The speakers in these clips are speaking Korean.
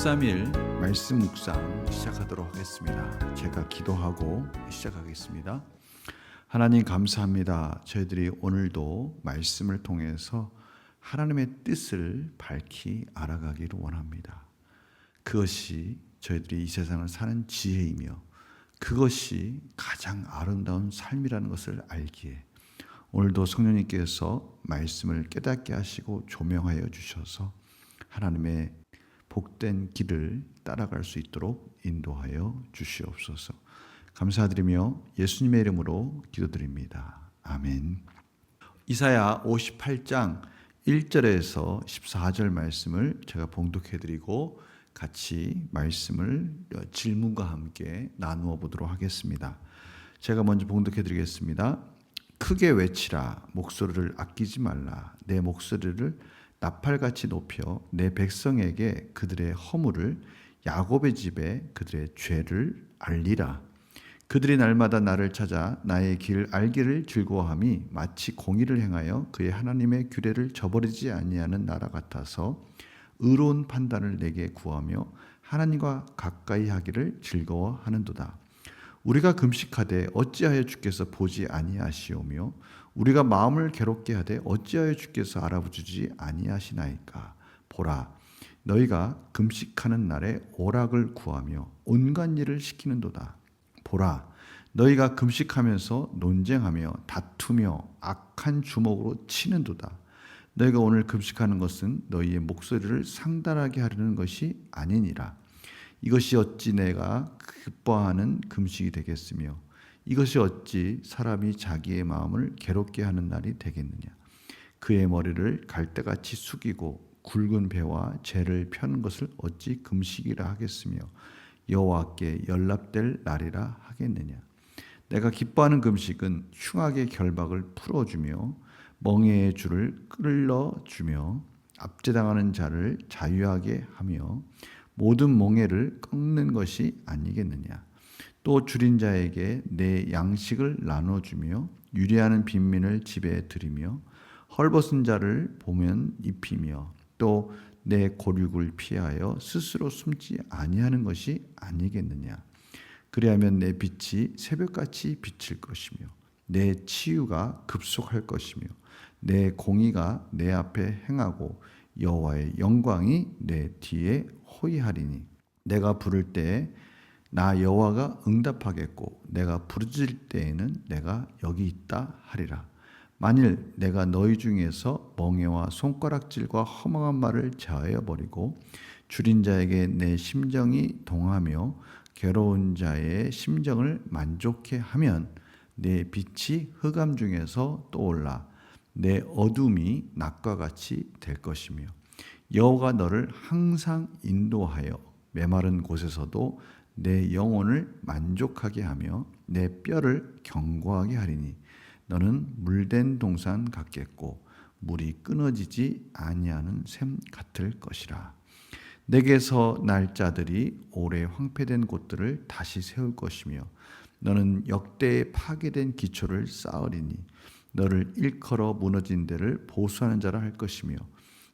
13일 말씀 묵상 시작하도록 하겠습니다. 제가 기도하고 시작하겠습니다. 하나님 감사합니다. 저희들이 오늘도 말씀을 통해서 하나님의 뜻을 밝히 알아가기를 원합니다. 그것이 저희들이 이 세상을 사는 지혜이며 그것이 가장 아름다운 삶이라는 것을 알기에 오늘도 성령님께서 말씀을 깨닫게 하시고 조명하여 주셔서 하나님의 복된 길을 따라갈 수 있도록 인도하여 주시옵소서. 감사드리며 예수님의 이름으로 기도드립니다. 아멘. 이사야 58장 1절에서 14절 말씀을 제가 봉독해드리고 같이 말씀을 질문과 함께 나누어 보도록 하겠습니다. 제가 먼저 봉독해드리겠습니다. 크게 외치라, 목소리를 아끼지 말라. 내 목소리를 나팔같이 높여 내 백성에게 그들의 허물을, 야곱의 집에 그들의 죄를 알리라. 그들이 날마다 나를 찾아 나의 길 알기를 즐거워함이 마치 공의를 행하여 그의 하나님의 규례를 저버리지 아니하는 나라 같아서 의로운 판단을 내게 구하며 하나님과 가까이 하기를 즐거워하는도다. 우리가 금식하되 어찌하여 주께서 보지 아니하시오며 우리가 마음을 괴롭게 하되 어찌하여 주께서 알아보지 아니하시나이까. 보라, 너희가 금식하는 날에 오락을 구하며 온갖 일을 시키는도다. 보라, 너희가 금식하면서 논쟁하며 다투며 악한 주먹으로 치는도다. 너희가 오늘 금식하는 것은 너희의 목소리를 상달하게 하려는 것이 아니니라. 이것이 어찌 내가 기뻐하는 금식이 되겠으며 이것이 어찌 사람이 자기의 마음을 괴롭게 하는 날이 되겠느냐. 그의 머리를 갈대같이 숙이고 굵은 배와 재를 펴는 것을 어찌 금식이라 하겠으며 여호와께 연락될 날이라 하겠느냐. 내가 기뻐하는 금식은 흉악의 결박을 풀어주며 멍에의 줄을 끌어주며 압제당하는 자를 자유하게 하며 모든 멍에를 꺾는 것이 아니겠느냐. 또 줄인 자에게 내 양식을 나눠주며 유리하는 빈민을 집에 들이며 헐벗은 자를 보면 입히며 또 내 고륙을 피하여 스스로 숨지 아니하는 것이 아니겠느냐. 그리하면 내 빛이 새벽같이 비칠 것이며 내 치유가 급속할 것이며 내 공의가 내 앞에 행하고 여호와의 영광이 내 뒤에 호위하리니 내가 부를 때에 나 여호와가 응답하겠고 내가 부르짖을 때에는 내가 여기 있다 하리라. 만일 내가 너희 중에서 멍에와 손가락질과 허망한 말을 제하여 버리고 줄인 자에게 내 심정이 동하며 괴로운 자의 심정을 만족해 하면 내 빛이 흑암 중에서 떠올라 내 어둠이 낮과 같이 될 것이며 여호와가 너를 항상 인도하여 메마른 곳에서도 내 영혼을 만족하게 하며 내 뼈를 견고하게 하리니 너는 물된 동산 같겠고 물이 끊어지지 아니하는 샘 같을 것이라. 내게서 날 자들이 오래 황폐된 곳들을 다시 세울 것이며 너는 역대에 파괴된 기초를 쌓으리니 너를 일컬어 무너진 데를 보수하는 자라 할 것이며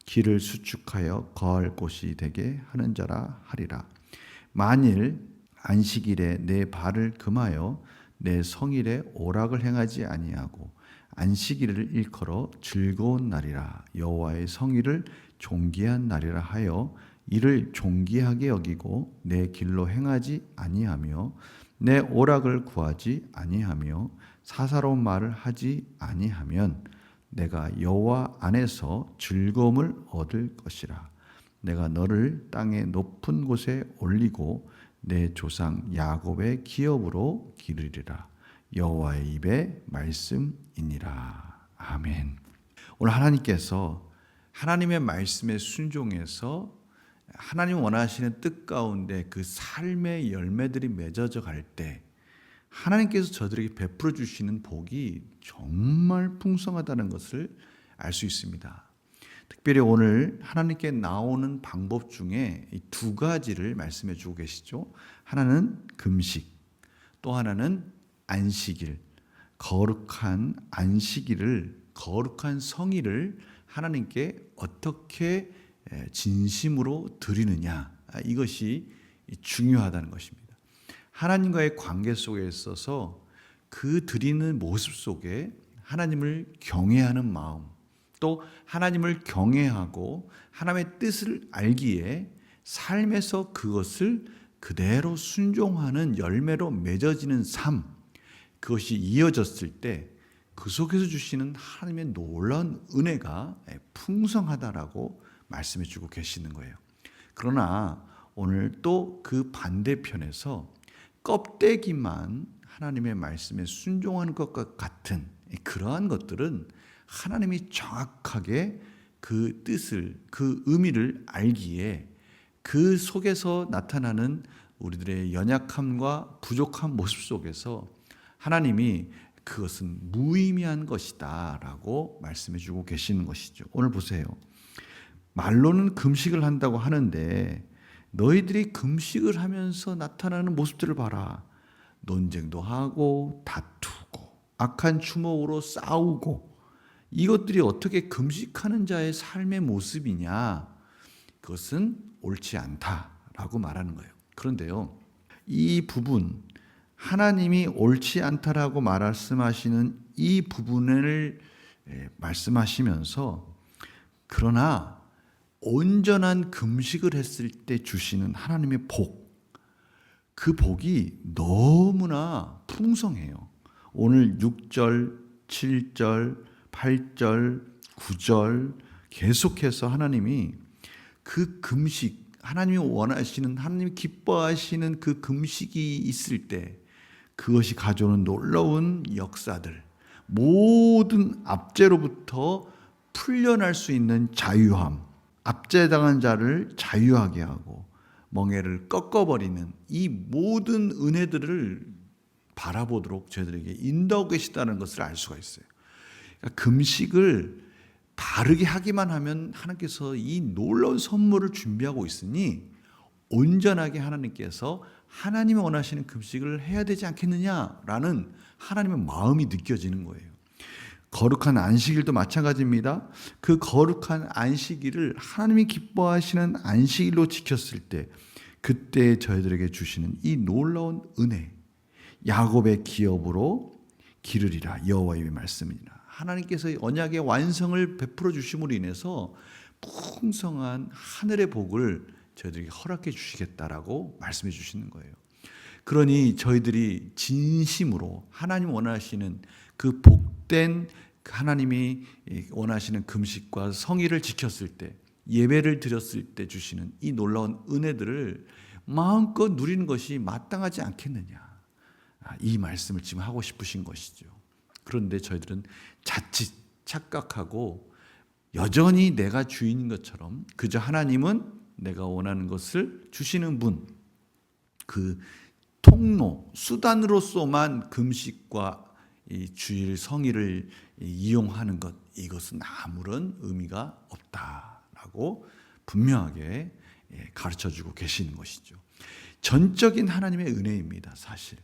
길을 수축하여 거할 곳이 되게 하는 자라 하리라. 만일 안식일에 내 발을 금하여 내 성일에 오락을 행하지 아니하고 안식일을 일컬어 즐거운 날이라 여호와의 성일을 존귀한 날이라 하여 이를 존귀하게 여기고 내 길로 행하지 아니하며 내 오락을 구하지 아니하며 사사로운 말을 하지 아니하면 내가 여호와 안에서 즐거움을 얻을 것이라. 내가 너를 땅의 높은 곳에 올리고 내 조상 야곱의 기업으로 기르리라. 여호와의 입의 말씀이니라. 아멘. 오늘 하나님께서 하나님의 말씀에 순종해서 하나님 원하시는 뜻 가운데 그 삶의 열매들이 맺어져 갈 때 하나님께서 저들에게 베풀어 주시는 복이 정말 풍성하다는 것을 알 수 있습니다. 특별히 오늘 하나님께 나오는 방법 중에 이 두 가지를 말씀해 주고 계시죠. 하나는 금식, 또 하나는 안식일. 거룩한 안식일을, 거룩한 성일을 하나님께 어떻게 진심으로 드리느냐, 이것이 중요하다는 것입니다. 하나님과의 관계 속에 있어서 그 드리는 모습 속에 하나님을 경외하는 마음, 또 하나님을 경외하고 하나님의 뜻을 알기에 삶에서 그것을 그대로 순종하는 열매로 맺어지는 삶, 그것이 이어졌을 때 그 속에서 주시는 하나님의 놀라운 은혜가 풍성하다라고 말씀해 주고 계시는 거예요. 그러나 오늘 또 그 반대편에서 껍데기만 하나님의 말씀에 순종하는 것과 같은 그러한 것들은 하나님이 정확하게 그 뜻을, 그 의미를 알기에 그 속에서 나타나는 우리들의 연약함과 부족한 모습 속에서 하나님이 그것은 무의미한 것이다 라고 말씀해 주고 계시는 것이죠. 오늘 보세요. 말로는 금식을 한다고 하는데 너희들이 금식을 하면서 나타나는 모습들을 봐라. 논쟁도 하고 다투고 악한 추모로 싸우고 이것들이 어떻게 금식하는 자의 삶의 모습이냐? 그것은 옳지 않다라고 말하는 거예요. 그런데요, 이 부분 하나님이 옳지 않다라고 말씀하시는 이 부분을 말씀하시면서 그러나 온전한 금식을 했을 때 주시는 하나님의 복, 그 복이 너무나 풍성해요. 오늘 6절, 7절, 8절, 9절 계속해서 하나님이 그 금식, 하나님이 원하시는, 하나님이 기뻐하시는 그 금식이 있을 때 그것이 가져오는 놀라운 역사들, 모든 압제로부터 풀려날 수 있는 자유함, 압제당한 자를 자유하게 하고 멍에를 꺾어버리는 이 모든 은혜들을 바라보도록 저희들에게 인도하고 계시다는 것을 알 수가 있어요. 그러니까 금식을 바르게 하기만 하면 하나님께서 이 놀라운 선물을 준비하고 있으니 온전하게 하나님께서 하나님이 원하시는 금식을 해야 되지 않겠느냐라는 하나님의 마음이 느껴지는 거예요. 거룩한 안식일도 마찬가지입니다. 그 거룩한 안식일을 하나님이 기뻐하시는 안식일로 지켰을 때 그때 저희들에게 주시는 이 놀라운 은혜, 야곱의 기업으로 기르리라 여호와의 말씀이니라. 하나님께서 언약의 완성을 베풀어 주심으로 인해서 풍성한 하늘의 복을 저희들에게 허락해 주시겠다라고 말씀해 주시는 거예요. 그러니 저희들이 진심으로 하나님 원하시는 그 복된 하나님이 원하시는 금식과 성의를 지켰을 때, 예배를 드렸을 때 주시는 이 놀라운 은혜들을 마음껏 누리는 것이 마땅하지 않겠느냐, 이 말씀을 지금 하고 싶으신 것이죠. 그런데 저희들은 자칫 착각하고 여전히 내가 주인인 것처럼 그저 하나님은 내가 원하는 것을 주시는 분, 그 통로, 수단으로서만 금식과 이 주일 성의를 이용하는 것, 이것은 아무런 의미가 없다라고 분명하게 가르쳐주고 계시는 것이죠. 전적인 하나님의 은혜입니다. 사실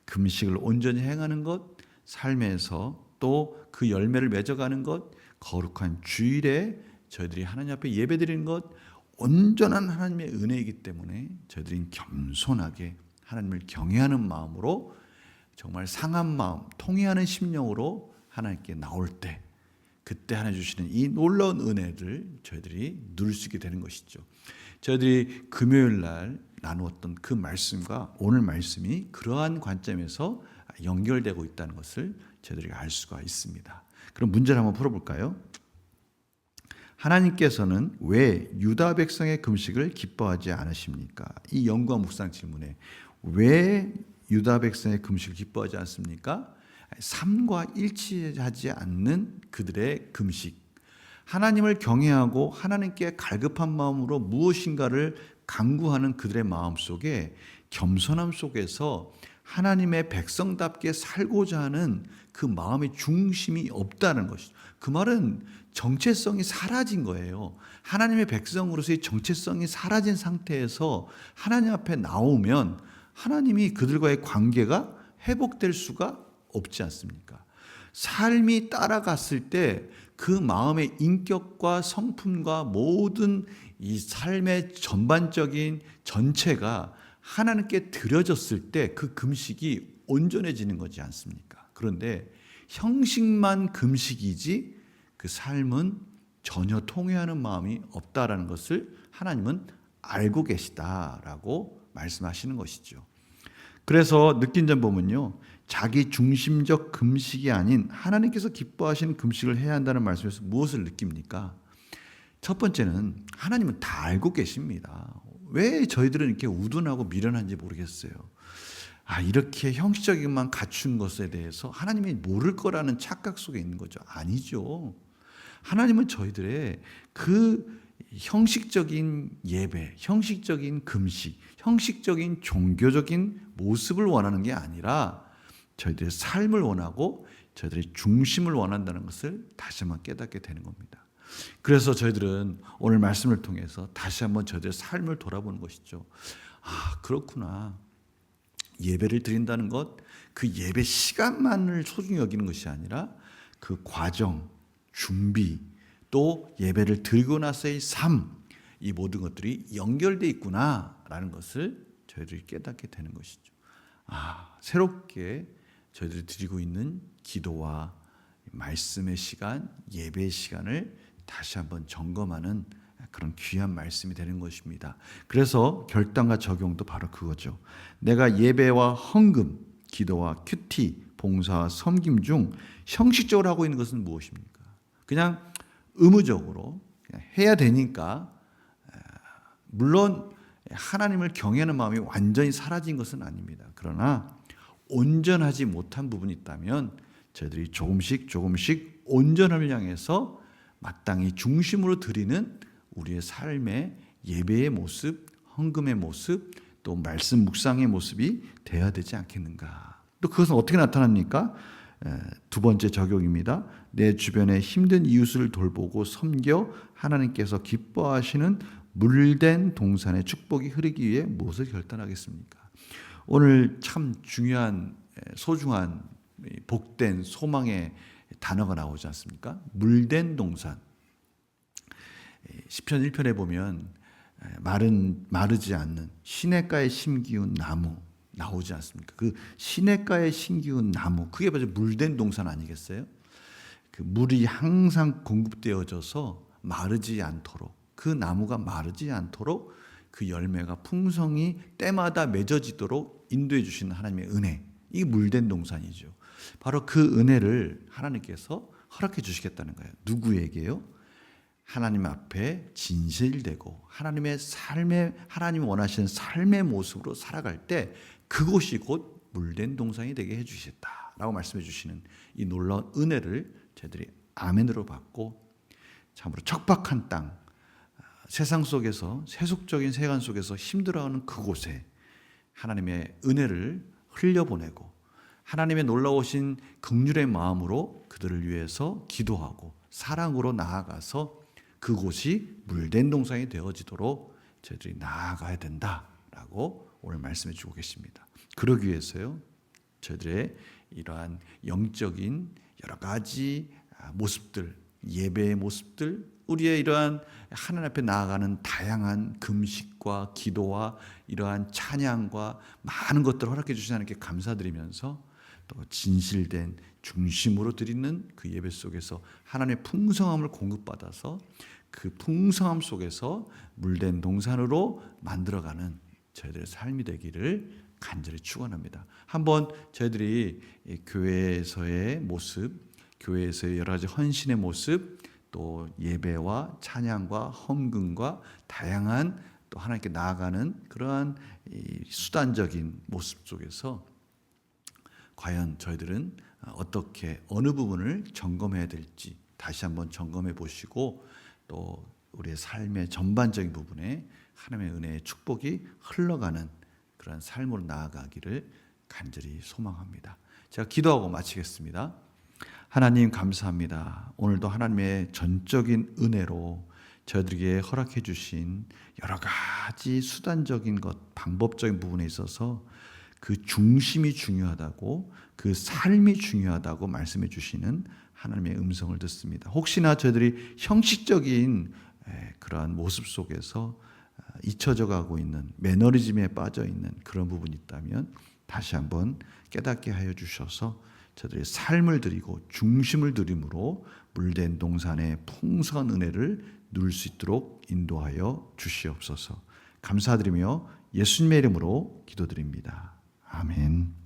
금식을 온전히 행하는 것, 삶에서 또 그 열매를 맺어가는 것, 거룩한 주일에 저희들이 하나님 앞에 예배드리는 것, 온전한 하나님의 은혜이기 때문에 저희들이 겸손하게 하나님을 경외하는 마음으로 정말 상한 마음, 통회하는 심령으로 하나님께 나올 때 그때 하나님 주시는 이 놀라운 은혜를 저희들이 누릴 수 있게 되는 것이죠. 저희들이 금요일 날 나누었던 그 말씀과 오늘 말씀이 그러한 관점에서 연결되고 있다는 것을 저희들이 알 수가 있습니다. 그럼 문제를 한번 풀어볼까요? 하나님께서는 왜 유다 백성의 금식을 기뻐하지 않으십니까? 이 연구와 묵상 질문에 왜 유다 백성의 금식을 기뻐하지 않습니까? 삶과 일치하지 않는 그들의 금식, 하나님을 경외하고 하나님께 갈급한 마음으로 무엇인가를 간구하는 그들의 마음 속에 겸손함 속에서 하나님의 백성답게 살고자 하는 그 마음의 중심이 없다는 것이죠. 그 말은 정체성이 사라진 거예요. 하나님의 백성으로서의 정체성이 사라진 상태에서 하나님 앞에 나오면 하나님이 그들과의 관계가 회복될 수가 없지 않습니까? 삶이 따라갔을 때 그 마음의 인격과 성품과 모든 이 삶의 전반적인 전체가 하나님께 드려졌을 때 그 금식이 온전해지는 거지 않습니까? 그런데 형식만 금식이지 그 삶은 전혀 통회하는 마음이 없다라는 것을 하나님은 알고 계시다라고 말씀하시는 것이죠. 그래서 느낀 점 보면요, 자기 중심적 금식이 아닌 하나님께서 기뻐하시는 금식을 해야 한다는 말씀에서 무엇을 느낍니까? 첫 번째는 하나님은 다 알고 계십니다. 왜 저희들은 이렇게 우둔하고 미련한지 모르겠어요. 이렇게 형식적인만 갖춘 것에 대해서 하나님이 모를 거라는 착각 속에 있는 거죠. 아니죠. 하나님은 저희들의 그 형식적인 예배, 형식적인 금식, 형식적인 종교적인 모습을 원하는 게 아니라 저희들의 삶을 원하고 저희들의 중심을 원한다는 것을 다시 한번 깨닫게 되는 겁니다. 그래서 저희들은 오늘 말씀을 통해서 다시 한번 저희들의 삶을 돌아보는 것이죠. 그렇구나. 예배를 드린다는 것, 그 예배 시간만을 소중히 여기는 것이 아니라 그 과정, 준비, 또 예배를 드리고 나서의 삶, 이 모든 것들이 연결되어 있구나라는 것을 저희들이 깨닫게 되는 것이죠. 새롭게 저희들이 드리고 있는 기도와 말씀의 시간, 예배의 시간을 다시 한번 점검하는 그런 귀한 말씀이 되는 것입니다. 그래서 결단과 적용도 바로 그거죠. 내가 예배와 헌금, 기도와 큐티, 봉사와 섬김 중 형식적으로 하고 있는 것은 무엇입니까? 그냥 의무적으로 그냥 해야 되니까, 물론 하나님을 경외하는 마음이 완전히 사라진 것은 아닙니다. 그러나 온전하지 못한 부분이 있다면 저희들이 조금씩 온전함을 향해서 마땅히 중심으로 드리는 우리의 삶의 예배의 모습, 헌금의 모습, 또 말씀 묵상의 모습이 되어야 되지 않겠는가. 또 그것은 어떻게 나타납니까? 두 번째 적용입니다. 내 주변의 힘든 이웃을 돌보고 섬겨 하나님께서 기뻐하시는 물된 동산의 축복이 흐르기 위해 무엇을 결단하겠습니까? 오늘 참 중요한 소중한 복된 소망의 단어가 나오지 않습니까? 물된 동산. 시편 1편에 보면 마르지 않는 시냇가에 심기운 나무 나오지 않습니까? 그 시냇가에 심기운 나무, 그게 바로 물된 동산 아니겠어요? 그 물이 항상 공급되어져서 마르지 않도록, 그 나무가 마르지 않도록 그 열매가 풍성히 때마다 맺어지도록 인도해 주시는 하나님의 은혜, 이게 물된 동산이죠. 바로 그 은혜를 하나님께서 허락해 주시겠다는 거예요. 누구에게요? 하나님 앞에 진실되고 하나님의 삶의, 하나님 원하시는 삶의 모습으로 살아갈 때 그곳이 곧 물된 동산이 되게 해주시겠다라고 말씀해 주시는 이 놀라운 은혜를 저희들이 아멘으로 받고, 참으로 척박한 땅, 세상 속에서, 세속적인 세간 속에서 힘들어하는 그곳에 하나님의 은혜를 흘려보내고 하나님의 놀라우신 긍휼의 마음으로 그들을 위해서 기도하고 사랑으로 나아가서 그곳이 물된 동산이 되어지도록 저희들이 나아가야 된다라고 오늘 말씀해 주고 계십니다. 그러기 위해서요, 저희들의 이러한 영적인 여러 가지 모습들, 예배의 모습들, 우리의 이러한 하나님 앞에 나아가는 다양한 금식과 기도와 이러한 찬양과 많은 것들을 허락해 주신 하나님께 감사드리면서 또 진실된 중심으로 드리는 그 예배 속에서 하나님의 풍성함을 공급받아서 그 풍성함 속에서 물된 동산으로 만들어가는 저희들의 삶이 되기를 간절히 축원합니다. 한번 저희들이 교회에서의 모습, 교회에서의 여러 가지 헌신의 모습, 또 예배와 찬양과 헌금과 다양한 또 하나님께 나아가는 그러한 수단적인 모습 속에서 과연 저희들은 어떻게 어느 부분을 점검해야 될지 다시 한번 점검해 보시고, 또 우리의 삶의 전반적인 부분에 하나님의 은혜의 축복이 흘러가는 그런 삶으로 나아가기를 간절히 소망합니다. 제가 기도하고 마치겠습니다. 하나님 감사합니다. 오늘도 하나님의 전적인 은혜로 저희들에게 허락해 주신 여러 가지 수단적인 것, 방법적인 부분에 있어서 그 중심이 중요하다고, 그 삶이 중요하다고 말씀해 주시는 하나님의 음성을 듣습니다. 혹시나 저희들이 형식적인 그러한 모습 속에서 잊혀져 가고 있는, 매너리즘에 빠져 있는 그런 부분이 있다면 다시 한번 깨닫게 하여 주셔서 저들의 삶을 드리고 중심을 드림으로 물된 동산의 풍성한 은혜를 누릴 수 있도록 인도하여 주시옵소서. 감사드리며 예수님의 이름으로 기도드립니다. 아멘.